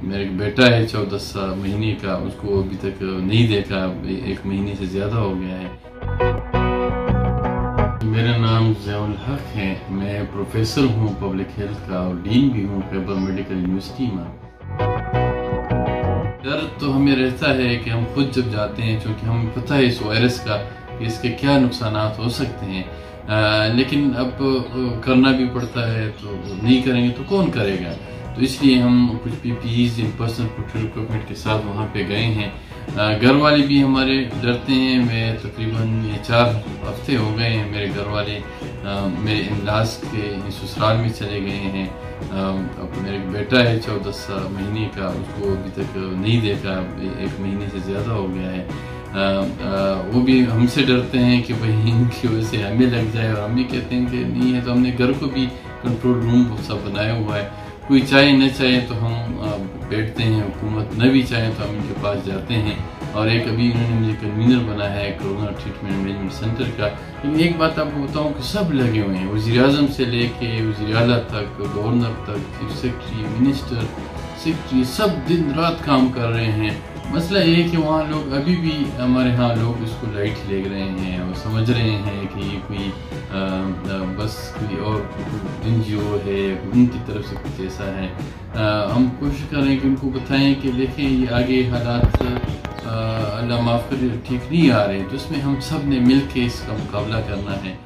मेरा एक बेटा है 14 महीने का, उसको अभी तक नहीं देखा, 1 महीने से ज़्यादा हो गया है। मेरा नाम ज़ियाउल हक है। मैं प्रोफेसर हूँ पब्लिक हेल्थ का और डीन भी हूँ खैबर मेडिकल यूनिवर्सिटी में। डर तो हमें रहता है कि हम खुद जब जाते हैं, क्योंकि हमें पता है इस वायरस का कि इसके क्या नुकसानात हो सकते हैं, लेकिन अब करना भी पड़ता है, तो नहीं करेंगे तो कौन करेगा। तो इसलिए हम कुछ PPEs इन पर्सनल प्रोटेक्टिव इक्विपमेंट के साथ वहाँ पे गए हैं। घर वाले भी हमारे डरते हैं। मैं तकरीबन 4 हफ्ते हो गए हैं, मेरे घर वाले मेरे इनलाज के ससुराल में चले गए हैं। अब मेरा एक बेटा है 14 महीने का, उसको अभी तक नहीं देखा, 1 महीने से ज़्यादा हो गया है। वो भी हमसे डरते हैं कि भाई इनकी वजह से हमें लग जाए, और हम भी कहते हैं कि नहीं है। तो हमने घर को भी कंट्रोल रूम सब बनाया हुआ है। कोई चाहे न चाहे तो हम बैठते हैं, हुकूमत न भी चाहे तो हम इनके पास जाते हैं। और एक अभी इन्होंने मुझे कन्वीनर बनाया है कोरोना ट्रीटमेंट मैनेजमेंट सेंटर का। लेकिन एक बात आपको बताऊं कि सब लगे हुए हैं, वज़ीर आज़म से लेके वज़ीर आला तक, गवर्नर तक, चीफ सेक्रेटरी, मिनिस्टर, सेक्रेटरी, सब दिन रात काम कर रहे हैं। मसला ये है कि वहाँ लोग अभी भी, हमारे यहाँ लोग इसको लाइट ले रहे हैं और समझ रहे हैं कि ये कोई बस कोई और NGO है, उनकी तरफ से कुछ ऐसा है। हम कोशिश कर रहे हैं कि उनको बताएं कि देखें ये आगे हालात अल्लाह माफ़ करे ठीक नहीं आ रहे, तो इसमें हम सब ने मिल के इसका मुकाबला करना है।